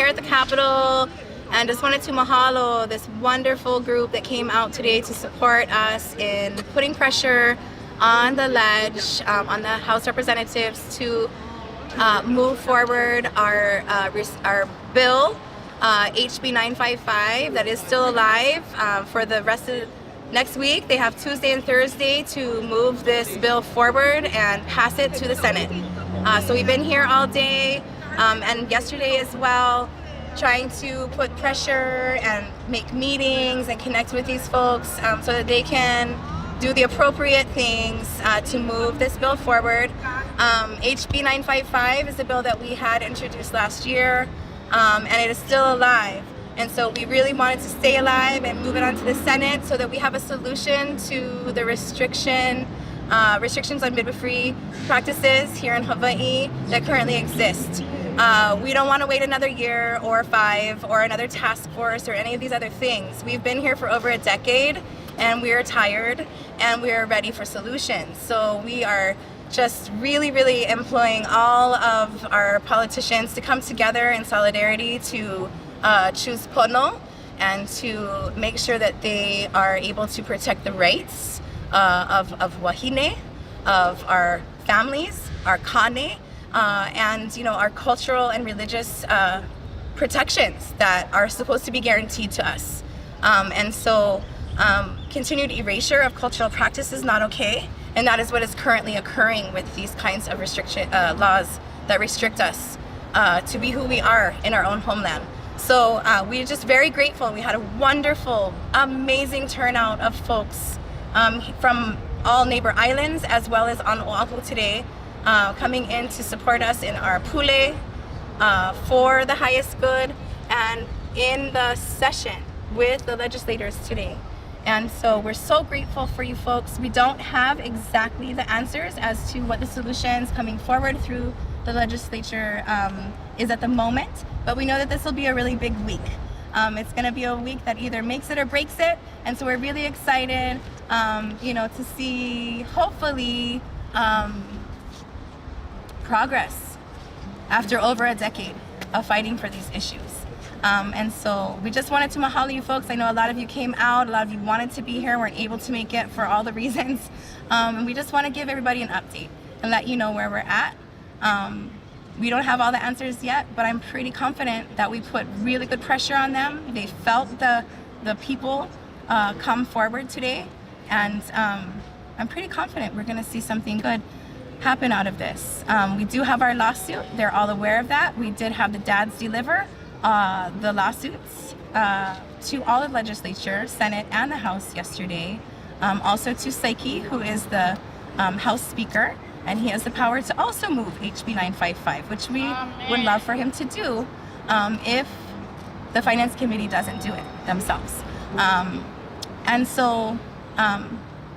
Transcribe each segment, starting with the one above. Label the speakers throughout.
Speaker 1: here at the Capitol, and just wanted to mahalo this wonderful group that came out today to support us in putting pressure on the ledge, on the House representatives to move forward our bill, HB 955, that is still alive for the rest of next week. They have Tuesday and Thursday to move this bill forward and pass it to the Senate. So we've been here all day and yesterday as well, trying to put pressure and make meetings and connect with these folks so that they can do the appropriate things to move this bill forward. HB 955 is a bill that we had introduced last year, and it is still alive. And so we really wanted to stay alive and move it on to the Senate so that we have a solution to the restrictions on midwifery practices here in Hawaii that currently exist. We don't want to wait another year or 5 or another task force or any of these other things. We've been here for over a decade and we are tired and we are ready for solutions. So we are just really employing all of our politicians to come together in solidarity to choose Pono and to make sure that they are able to protect the rights of wahine, of our families, our kane, and our cultural and religious protections that are supposed to be guaranteed to us. And so continued erasure of cultural practice is not okay, and that is what is currently occurring with these kinds of laws that restrict us to be who we are in our own homeland. So we're just very grateful. We had a wonderful, amazing turnout of folks from all neighbor islands as well as on Oahu today, coming in to support us in our pule for the highest good and in the session with the legislators today. And so we're so grateful for you folks. We don't have exactly the answers as to what the solutions coming forward through the legislature is at the moment, but we know that this will be a really big week. It's going to be a week that either makes it or breaks it, and so we're really excited, to see hopefully progress after over a decade of fighting for these issues. And so we just wanted to mahalo you folks. I know a lot of you came out, a lot of you wanted to be here, weren't able to make it for all the reasons. And we just want to give everybody an update and let you know where we're at. We don't have all the answers yet, but I'm pretty confident that we put really good pressure on them. They felt the people come forward today, and I'm pretty confident we're going to see something good happen out of this. We do have our lawsuit. They're all aware of that. We did have the dads deliver the lawsuits to all the legislature, Senate, and the House yesterday. Also to Saiki, who is the House Speaker, and he has the power to also move HB 955, which we would love for him to do if the Finance Committee doesn't do it themselves. And so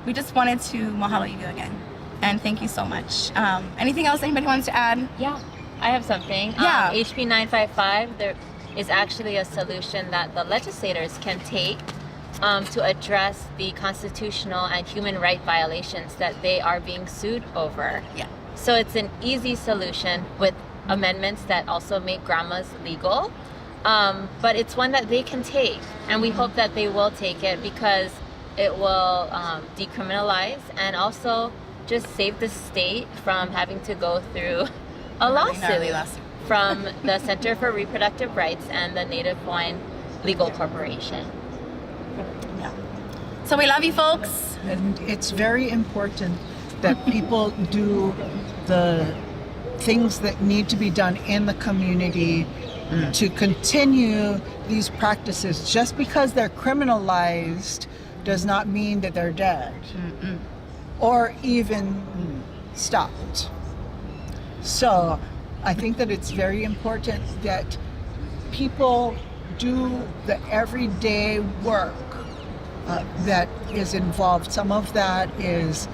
Speaker 1: we just wanted to mahalo you again, and thank you so much. Anything else anybody wants to add?
Speaker 2: Yeah, I have something.
Speaker 1: Yeah.
Speaker 2: HB 955, there is actually a solution that the legislators can take to address the constitutional and human right violations that they are being sued over.
Speaker 1: Yeah.
Speaker 2: So it's an easy solution with amendments that also make grandmas legal, but it's one that they can take, and we hope that they will take it because it will decriminalize and also just save the state from having to go through a lawsuit from the Center for Reproductive Rights and the Native Hawaiian Legal Corporation.
Speaker 1: Yeah. So we love you folks.
Speaker 3: And it's very important that people do the things that need to be done in the community to continue these practices. Just because they're criminalized does not mean that they're dead or even stopped. So I think that it's very important that people do the everyday work that is involved. Some of that is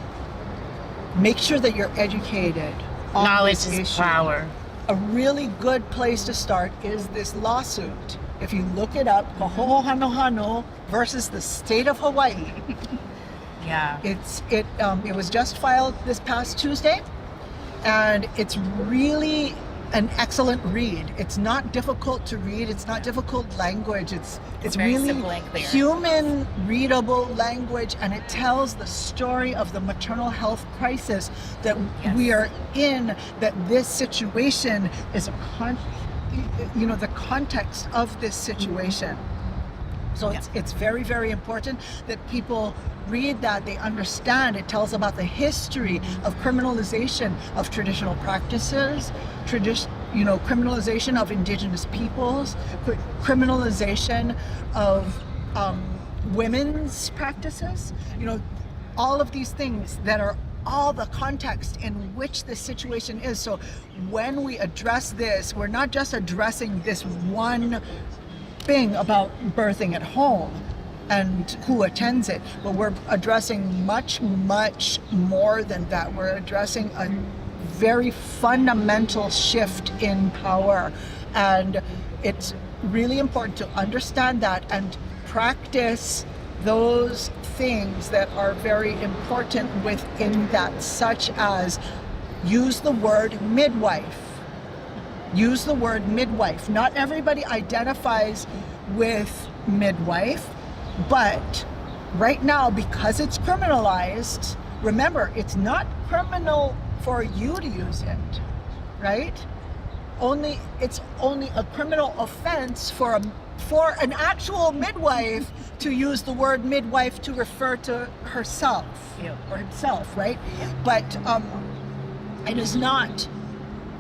Speaker 3: make sure that you're educated on
Speaker 4: knowledge
Speaker 3: this
Speaker 4: is
Speaker 3: issue.
Speaker 4: power.
Speaker 3: A really good place to start is this lawsuit. If you look it up, Kahoho Hanohano versus the state of Hawaii.
Speaker 1: Yeah.
Speaker 3: It was just filed this past Tuesday, and it's really an excellent read. It's not difficult to read. It's not difficult language. It's
Speaker 1: very
Speaker 3: really
Speaker 1: simple and clear.
Speaker 3: human readable language, and it tells the story of the maternal health crisis that we are in, that this situation is the context of this situation. So it's very, very important that people read that, they understand. It tells about the history of criminalization of traditional practices, criminalization of indigenous peoples, criminalization of women's practices, all of these things that are all the context in which the situation is. So when we address this, we're not just addressing this one thing about birthing at home and who attends it, but we're addressing much, much more than that. We're addressing a very fundamental shift in power, and it's really important to understand that and practice those things that are very important within that, such as use the word midwife. Use the word midwife. Not everybody identifies with midwife, but right now, because it's criminalized, remember, it's not criminal for you to use it, right? It's only a criminal offense for an actual midwife to use the word midwife to refer to herself or himself, right? But it is not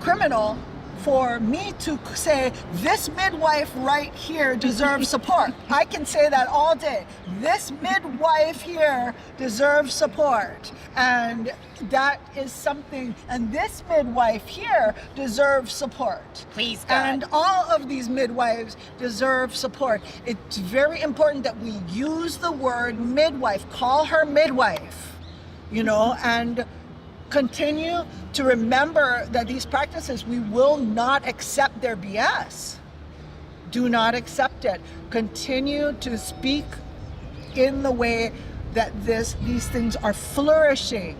Speaker 3: criminal for me to say, this midwife right here deserves support. I can say that all day. This midwife here deserves support. And that is something, and this midwife here deserves support.
Speaker 1: Please, God.
Speaker 3: And all of these midwives deserve support. It's very important that we use the word midwife, call her midwife, and continue to remember that these practices, we will not accept their BS. Do not accept it. Continue to speak in the way that these things are flourishing,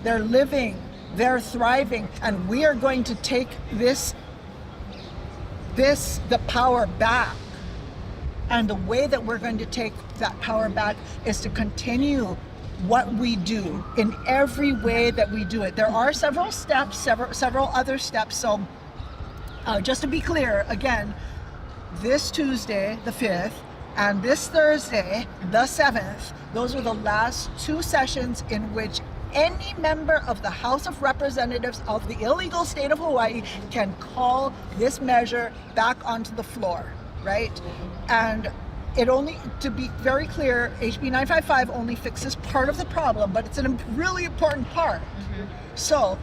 Speaker 3: they're living, they're thriving, and we are going to take the power back. And the way that we're going to take that power back is to continue what we do in every way that we do it. There are several other steps. So just to be clear, again, this Tuesday, the 5th, and this Thursday, the 7th, those are the last two sessions in which any member of the House of Representatives of the illegal state of Hawaii can call this measure back onto the floor, right? And it only, to be very clear, HB 955 only fixes part of the problem, but it's a really important part. Mm-hmm. So,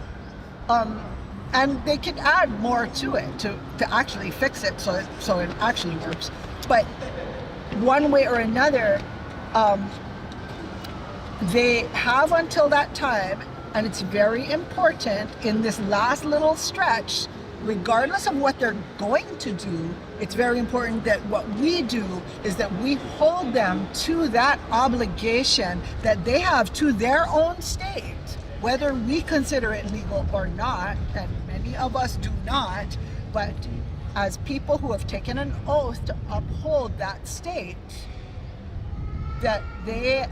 Speaker 3: and they can add more to it to actually fix it so it actually works. But one way or another, they have until that time, and it's very important in this last little stretch, regardless of what they're going to do, it's very important that what we do is that we hold them to that obligation that they have to their own state, whether we consider it legal or not, and many of us do not, but as people who have taken an oath to uphold that state, that they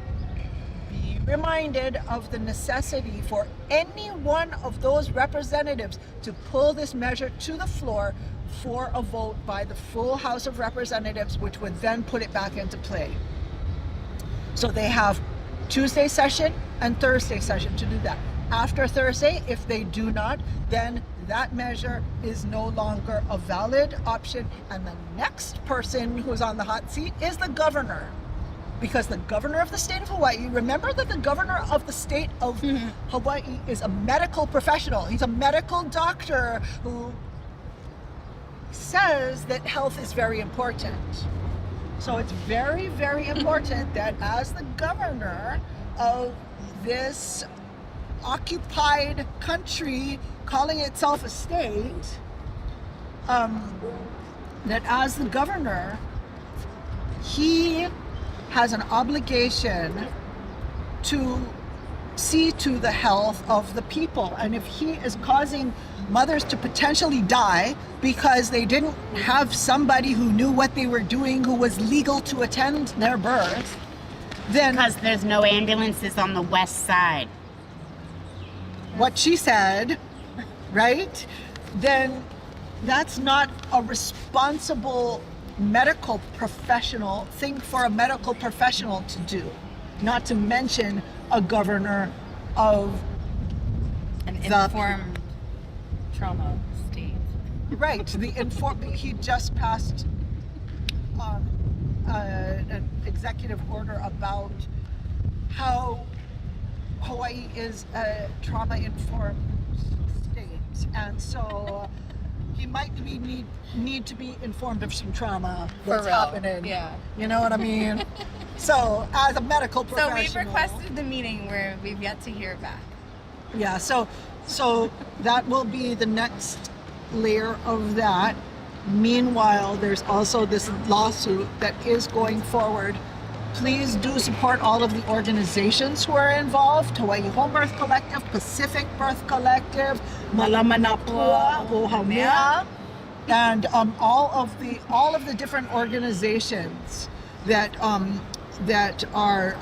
Speaker 3: be reminded of the necessity for any one of those representatives to pull this measure to the floor for a vote by the full House of Representatives, which would then put it back into play. So they have Tuesday session and Thursday session to do that. After Thursday, if they do not, then that measure is no longer a valid option, and the next person who's on the hot seat is the governor. Because the governor of the state of Hawaii, remember that the governor of the state of Hawaii is a medical professional. He's a medical doctor who says that health is very important. So it's very, very important that as the governor of this occupied country calling itself a state, that as the governor, he has an obligation to see to the health of the people. And if he is causing mothers to potentially die because they didn't have somebody who knew what they were doing, who was legal to attend their birth, then
Speaker 4: Because there's no ambulances on the west side.
Speaker 3: what she said, right? Then that's not a responsible medical professional thing for a medical professional to do. Not to mention a governor of
Speaker 5: An
Speaker 3: the-
Speaker 5: informed trauma state.
Speaker 3: right. He just passed an executive order about how Hawaii is a trauma-informed state, and so he might need to be informed of some trauma that's happening.
Speaker 5: Yeah.
Speaker 3: You know what I mean? So, as a medical
Speaker 5: So
Speaker 3: professional,
Speaker 5: we've requested the meeting where we've yet to hear back.
Speaker 3: yeah. So that will be the next layer of that. Meanwhile, there's also this lawsuit that is going forward. Please do support all of the organizations who are involved: Hawaii Home Birth Collective, Pacific Birth Collective, Malamanapua, Ohamea, and all of the different organizations that are that are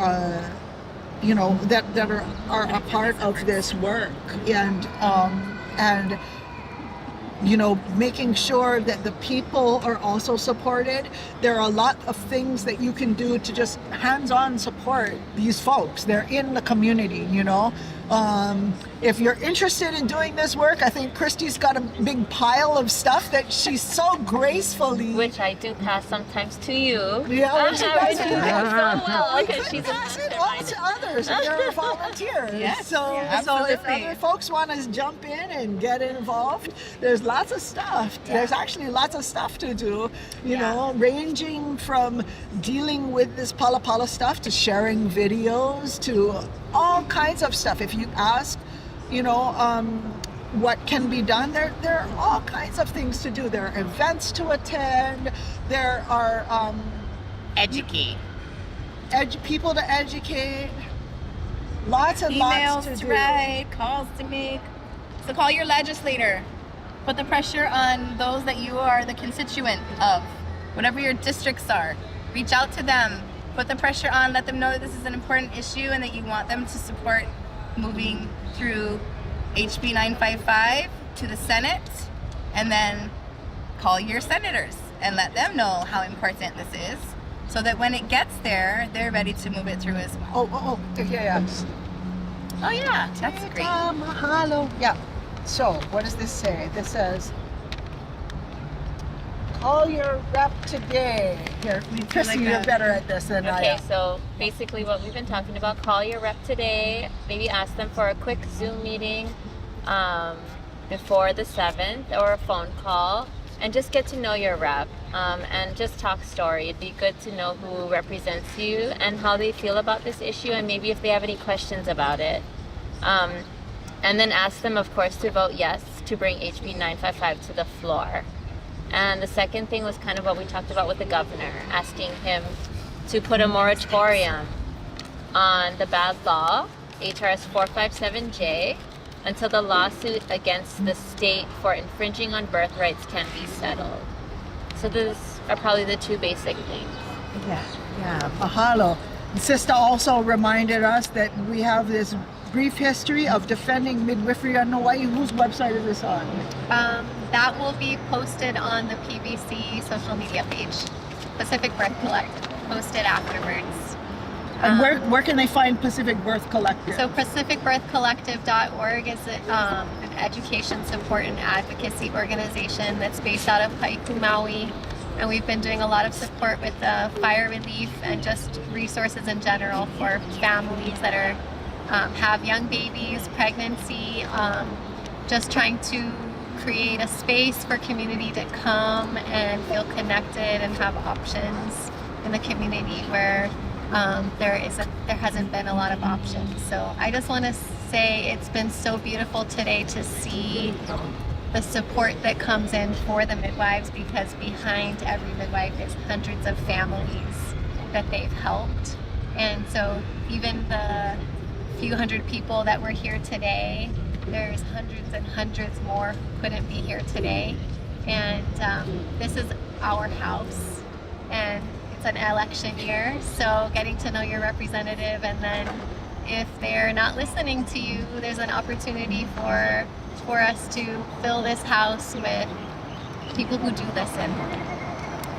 Speaker 3: a part of this work, and making sure that the people are also supported. There are a lot of things that you can do to just hands-on support these folks. They're in the community, If you're interested in doing this work, I think Christy's got a big pile of stuff that she's so gracefully...
Speaker 2: Which I do pass sometimes to you.
Speaker 3: Yeah, which you guys
Speaker 2: do
Speaker 3: do.
Speaker 2: so well
Speaker 3: We
Speaker 2: because
Speaker 3: could
Speaker 2: she's
Speaker 3: pass it
Speaker 2: a
Speaker 3: on to others if they're volunteers.
Speaker 5: Yes,
Speaker 3: So if
Speaker 5: absolutely.
Speaker 3: other folks want to jump in and get involved, there's lots of stuff. There's actually lots of stuff to do, ranging from dealing with this Pala Pala stuff to sharing videos to all kinds of stuff. If you ask, what can be done, there are all kinds of things to do. There are events to attend. There are
Speaker 4: Educate.
Speaker 3: people to educate. Lots and lots
Speaker 5: Emails
Speaker 3: to
Speaker 5: to
Speaker 3: do.
Speaker 5: write, calls to make. So call your legislator. Put the pressure on those that you are the constituent of, whatever your districts are. Reach out to them. Put the pressure on. Let them know that this is an important issue and that you want them to support moving through HB 955 to the Senate, and then call your senators and let them know how important this is, so that when it gets there, they're ready to move it through as well.
Speaker 3: Oh, yeah.
Speaker 5: Oh yeah, that's great.
Speaker 3: Mahalo. Yeah. So, what does this say? This says, call your rep today. Here, Chrissy, you're better at this than I
Speaker 2: Okay,
Speaker 3: am.
Speaker 2: so basically what we've been talking about, call your rep today, maybe ask them for a quick Zoom meeting before the 7th or a phone call, and just get to know your rep and just talk story. It'd be good to know who represents you and how they feel about this issue, and maybe if they have any questions about it. And then ask them, of course, to vote yes to bring HB 955 to the floor. And the second thing was kind of what we talked about with the governor, asking him to put a moratorium on the bad law, HRS 457J, until the lawsuit against the state for infringing on birth rights can be settled. So those are probably the two basic things.
Speaker 3: Yeah. Mahalo. Sister also reminded us that we have this brief history of defending midwifery in Hawaii. Whose website is this on?
Speaker 6: That will be posted on the PBC social media page. Pacific Birth Collective posted afterwards.
Speaker 3: And where can they find Pacific Birth Collective?
Speaker 6: So pacificbirthcollective.org is an education support and advocacy organization that's based out of Haiku, Maui. And we've been doing a lot of support with fire relief and just resources in general for families that are have young babies, pregnancy, just trying to create a space for community to come and feel connected and have options in the community where there hasn't been a lot of options. So I just want to say it's been so beautiful today to see the support that comes in for the midwives, because behind every midwife is hundreds of families that they've helped. And so even the few hundred people that were here today, there's hundreds and hundreds more who couldn't be here today. And this is our house, and it's an election year, so getting to know your representative, and then if they're not listening to you, there's an opportunity for us to fill this house with people who do listen.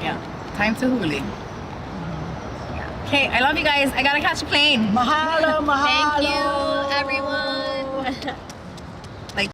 Speaker 5: Yeah. Time to huli.
Speaker 6: Yeah.
Speaker 5: Okay, I love you guys. I gotta catch a plane.
Speaker 3: Mahalo, mahalo.
Speaker 6: Thank you, everyone.